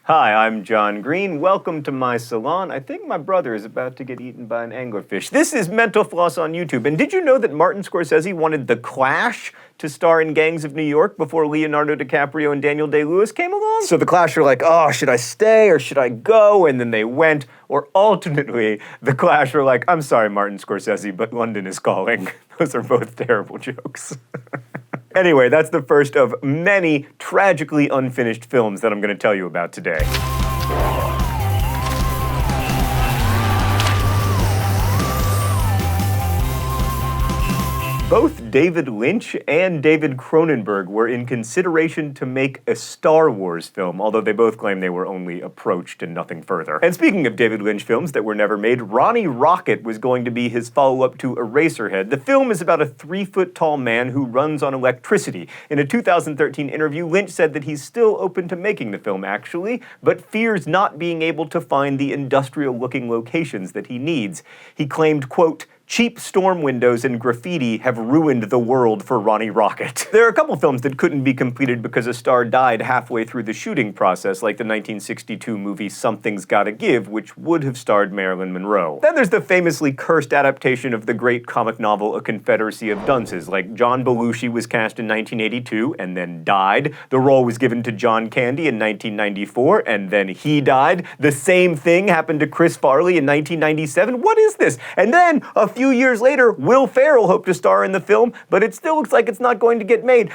Hi, I'm John Green. Welcome to my salon. I think my brother is about to get eaten by an anglerfish. This is Mental Floss on YouTube. And did you know that Martin Scorsese wanted The Clash to star in Gangs of New York before Leonardo DiCaprio and Daniel Day-Lewis came along? So The Clash are like, oh, should I stay or should I go? And then they went. Or alternately, The Clash are like, I'm sorry, Martin Scorsese, but London is calling. Those are both terrible jokes. Anyway, that's the first of many tragically unfinished films that I'm going to tell you about today. Both David Lynch and David Cronenberg were in consideration to make a Star Wars film, although they both claim they were only approached and nothing further. And speaking of David Lynch films that were never made, Ronnie Rocket was going to be his follow-up to Eraserhead. The film is about a 3-foot-tall man who runs on electricity. In a 2013 interview, Lynch said that he's still open to making the film, actually, but fears not being able to find the industrial-looking locations that he needs. He claimed, quote, cheap storm windows and graffiti have ruined the world for Ronnie Rocket. There are a couple films that couldn't be completed because a star died halfway through the shooting process, like the 1962 movie Something's Gotta Give, which would have starred Marilyn Monroe. Then there's the famously cursed adaptation of the great comic novel A Confederacy of Dunces, like John Belushi was cast in 1982 and then died. The role was given to John Candy in 1994 and then he died. The same thing happened to Chris Farley in 1997. What is this? And then a few years later, Will Ferrell hoped to star in the film, but it still looks like it's not going to get made.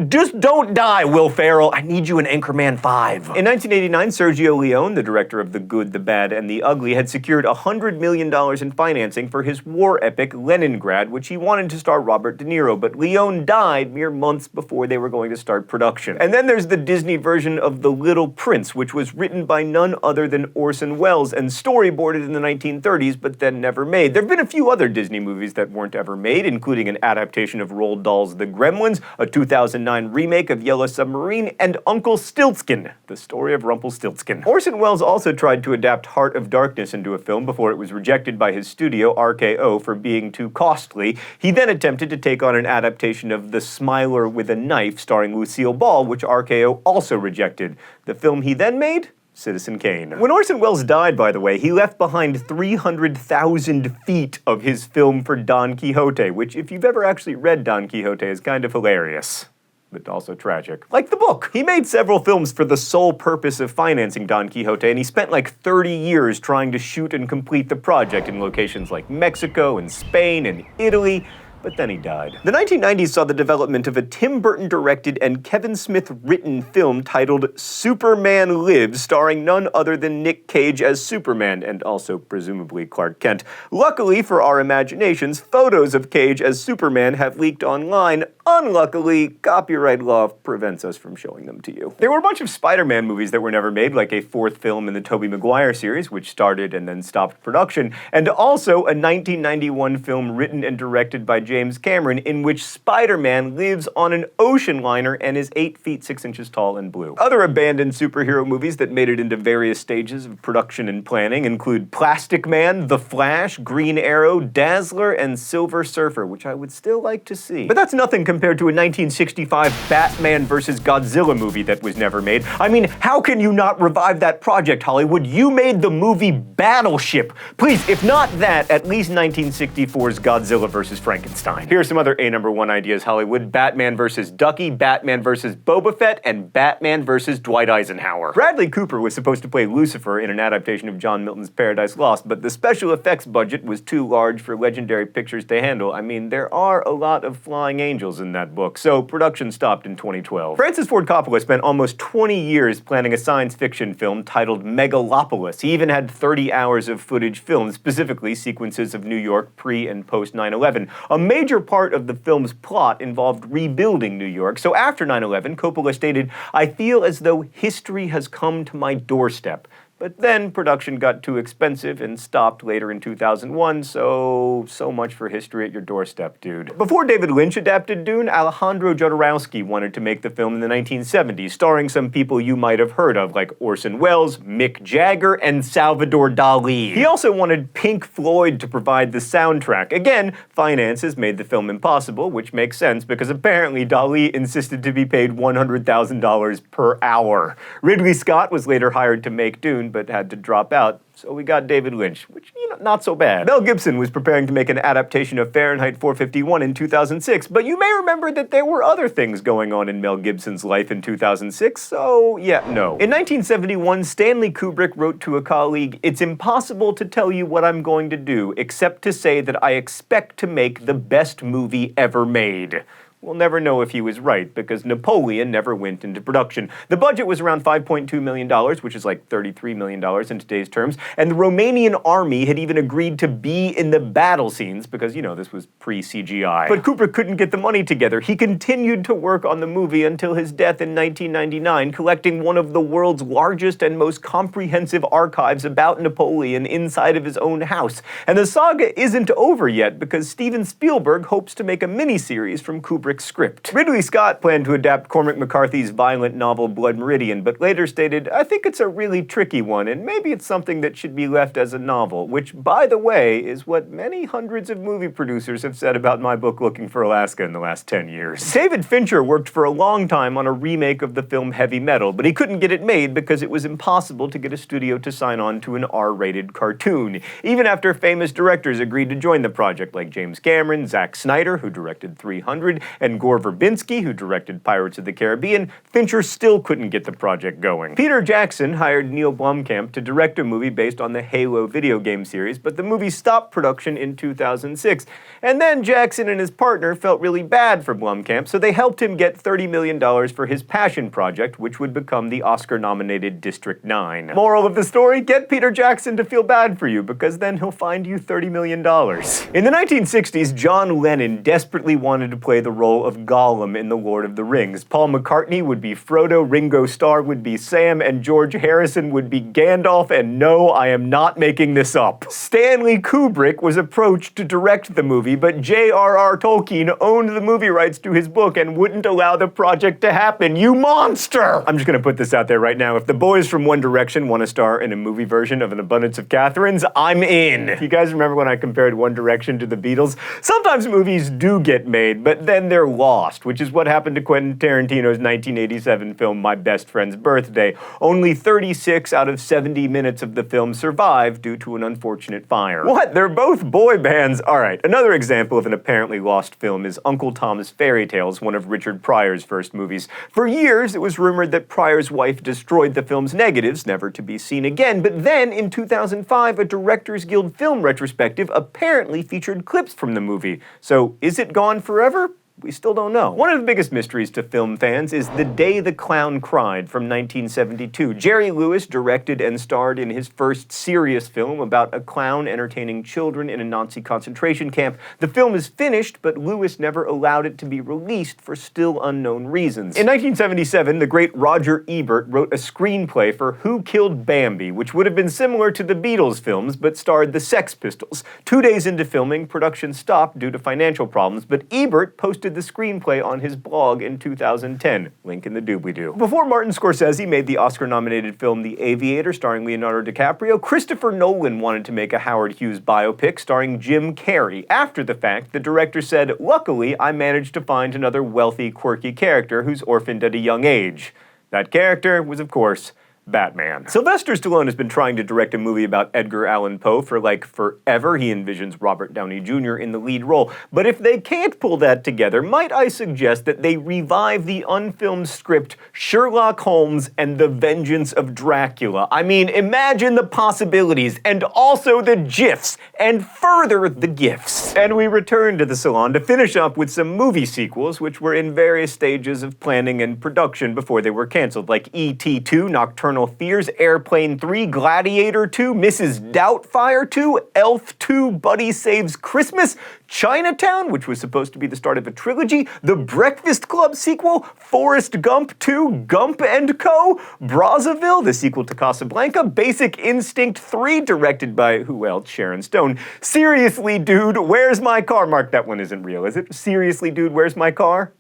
Just don't die, Will Ferrell. I need you in Anchorman 5. In 1989, Sergio Leone, the director of The Good, the Bad, and the Ugly, had secured $100 million in financing for his war epic Leningrad, which he wanted to star Robert De Niro, but Leone died mere months before they were going to start production. And then there's the Disney version of The Little Prince, which was written by none other than Orson Welles and storyboarded in the 1930s, but then never made. There have been a few other Disney movies that weren't ever made, including an adaptation of Roald Dahl's The Gremlins, a 2009 remake of Yellow Submarine, and Uncle Stiltskin, the story of Rumpelstiltskin. Orson Welles also tried to adapt Heart of Darkness into a film before it was rejected by his studio, RKO, for being too costly. He then attempted to take on an adaptation of The Smiler with a Knife, starring Lucille Ball, which RKO also rejected. The film he then made? Citizen Kane. When Orson Welles died, by the way, he left behind 300,000 feet of his film for Don Quixote, which, if you've ever actually read Don Quixote, is kind of hilarious, but also tragic. Like the book. He made several films for the sole purpose of financing Don Quixote, and he spent like 30 years trying to shoot and complete the project in locations like Mexico and Spain and Italy, but then he died. The 1990s saw the development of a Tim Burton-directed and Kevin Smith-written film titled Superman Lives, starring none other than Nick Cage as Superman, and also presumably Clark Kent. Luckily for our imaginations, photos of Cage as Superman have leaked online. Unluckily, copyright law prevents us from showing them to you. There were a bunch of Spider-Man movies that were never made, like a fourth film in the Tobey Maguire series, which started and then stopped production, and also a 1991 film written and directed by James Cameron, in which Spider-Man lives on an ocean liner and is 8 feet 6 inches tall and blue. Other abandoned superhero movies that made it into various stages of production and planning include Plastic Man, The Flash, Green Arrow, Dazzler, and Silver Surfer, which I would still like to see. But that's nothing compared to a 1965 Batman vs. Godzilla movie that was never made. I mean, how can you not revive that project, Hollywood? You made the movie Battleship. Please, if not that, at least 1964's Godzilla vs. Frankenstein. Here are some other A#1 ideas, Hollywood. Batman vs. Ducky, Batman vs. Boba Fett, and Batman vs. Dwight Eisenhower. Bradley Cooper was supposed to play Lucifer in an adaptation of John Milton's Paradise Lost, but the special effects budget was too large for Legendary Pictures to handle. I mean, there are a lot of flying angels in that book, so production stopped in 2012. Francis Ford Coppola spent almost 20 years planning a science fiction film titled Megalopolis. He even had 30 hours of footage filmed, specifically sequences of New York pre- and post-9/11. A major part of the film's plot involved rebuilding New York, so after 9/11, Coppola stated, "I feel as though history has come to my doorstep." But then production got too expensive and stopped later in 2001, so much for history at your doorstep, dude. Before David Lynch adapted Dune, Alejandro Jodorowsky wanted to make the film in the 1970s, starring some people you might have heard of, like Orson Welles, Mick Jagger, and Salvador Dali. He also wanted Pink Floyd to provide the soundtrack. Again, finances made the film impossible, which makes sense because apparently Dali insisted to be paid $100,000 per hour. Ridley Scott was later hired to make Dune, but had to drop out, so we got David Lynch, which, not so bad. Mel Gibson was preparing to make an adaptation of Fahrenheit 451 in 2006, but you may remember that there were other things going on in Mel Gibson's life in 2006, so yeah, no. In 1971, Stanley Kubrick wrote to a colleague, "It's impossible to tell you what I'm going to do, except to say that I expect to make the best movie ever made." We'll never know if he was right, because Napoleon never went into production. The budget was around $5.2 million, which is like $33 million in today's terms, and the Romanian army had even agreed to be in the battle scenes, because, this was pre-CGI. But Kubrick couldn't get the money together. He continued to work on the movie until his death in 1999, collecting one of the world's largest and most comprehensive archives about Napoleon inside of his own house. And the saga isn't over yet, because Steven Spielberg hopes to make a miniseries from Kubrick's script. Ridley Scott planned to adapt Cormac McCarthy's violent novel Blood Meridian, but later stated, "I think it's a really tricky one, and maybe it's something that should be left as a novel," which, by the way, is what many hundreds of movie producers have said about my book Looking for Alaska in the last 10 years. David Fincher worked for a long time on a remake of the film Heavy Metal, but he couldn't get it made because it was impossible to get a studio to sign on to an R-rated cartoon, even after famous directors agreed to join the project, like James Cameron, Zack Snyder, who directed 300, and Gore Verbinski, who directed Pirates of the Caribbean. Fincher still couldn't get the project going. Peter Jackson hired Neil Blomkamp to direct a movie based on the Halo video game series, but the movie stopped production in 2006. And then Jackson and his partner felt really bad for Blomkamp, so they helped him get $30 million for his passion project, which would become the Oscar-nominated District 9. Moral of the story, get Peter Jackson to feel bad for you, because then he'll find you $30 million. In the 1960s, John Lennon desperately wanted to play the role of Gollum in The Lord of the Rings. Paul McCartney would be Frodo, Ringo Starr would be Sam, and George Harrison would be Gandalf, and no, I am not making this up. Stanley Kubrick was approached to direct the movie, but J.R.R. Tolkien owned the movie rights to his book and wouldn't allow the project to happen. You monster! I'm just gonna put this out there right now. If the boys from One Direction want to star in a movie version of An Abundance of Catherines, I'm in. You guys remember when I compared One Direction to the Beatles? Sometimes movies do get made, but then they're lost, which is what happened to Quentin Tarantino's 1987 film My Best Friend's Birthday. Only 36 out of 70 minutes of the film survived due to an unfortunate fire. What? They're both boy bands? Alright, another example of an apparently lost film is Uncle Tom's Fairy Tales, one of Richard Pryor's first movies. For years, it was rumored that Pryor's wife destroyed the film's negatives, never to be seen again, but then in 2005, a Directors Guild film retrospective apparently featured clips from the movie. So, is it gone forever? We still don't know. One of the biggest mysteries to film fans is The Day the Clown Cried from 1972. Jerry Lewis directed and starred in his first serious film about a clown entertaining children in a Nazi concentration camp. The film is finished, but Lewis never allowed it to be released for still unknown reasons. In 1977, the great Roger Ebert wrote a screenplay for Who Killed Bambi, which would have been similar to the Beatles films, but starred the Sex Pistols. 2 days into filming, production stopped due to financial problems, but Ebert posted the screenplay on his blog in 2010. Link in the doobly-doo. Before Martin Scorsese made the Oscar-nominated film The Aviator, starring Leonardo DiCaprio, Christopher Nolan wanted to make a Howard Hughes biopic starring Jim Carrey. After the fact, the director said, "Luckily, I managed to find another wealthy, quirky character who's orphaned at a young age." That character was, of course, Batman. Sylvester Stallone has been trying to direct a movie about Edgar Allan Poe for forever. He envisions Robert Downey Jr. in the lead role. But if they can't pull that together, might I suggest that they revive the unfilmed script Sherlock Holmes and the Vengeance of Dracula. I mean, imagine the possibilities, and also the GIFs, and further the gifts. And we return to the salon to finish up with some movie sequels, which were in various stages of planning and production before they were canceled, like E.T. 2, Nocturnal Infernal Fears, Airplane 3, Gladiator 2, Mrs. Doubtfire 2, Elf 2, Buddy Saves Christmas, Chinatown, which was supposed to be the start of a trilogy, The Breakfast Club sequel, Forrest Gump 2, Gump & Co., Brazzaville, the sequel to Casablanca, Basic Instinct 3, directed by, who else? Sharon Stone. Seriously, Dude, Where's My Car? Mark, that one isn't real, is it? Seriously, Dude, Where's My Car?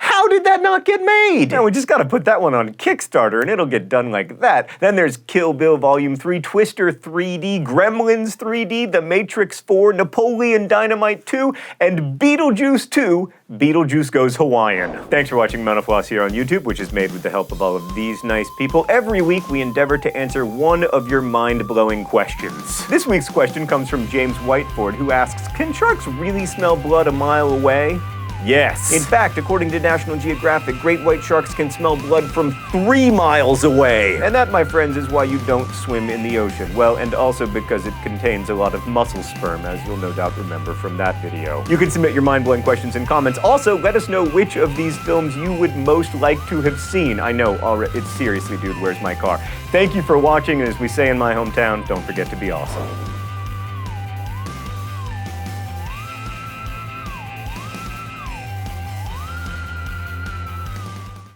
How did that not get made? Now, we just gotta put that one on Kickstarter and it'll get done like that. Then there's Kill Bill Volume 3, Twister 3D, Gremlins 3D, The Matrix 4, Napoleon Dynamite 2, and Beetlejuice 2, Beetlejuice Goes Hawaiian. Thanks for watching Mental Floss here on YouTube, which is made with the help of all of these nice people. Every week, we endeavor to answer one of your mind-blowing questions. This week's question comes from James Whiteford, who asks, can sharks really smell blood a mile away? Yes. In fact, according to National Geographic, great white sharks can smell blood from 3 miles away. And that, my friends, is why you don't swim in the ocean. Well, and also because it contains a lot of mussel sperm, as you'll no doubt remember from that video. You can submit your mind-blowing questions in comments. Also, let us know which of these films you would most like to have seen. I know, it's Seriously, Dude, Where's My Car? Thank you for watching, and as we say in my hometown, don't forget to be awesome.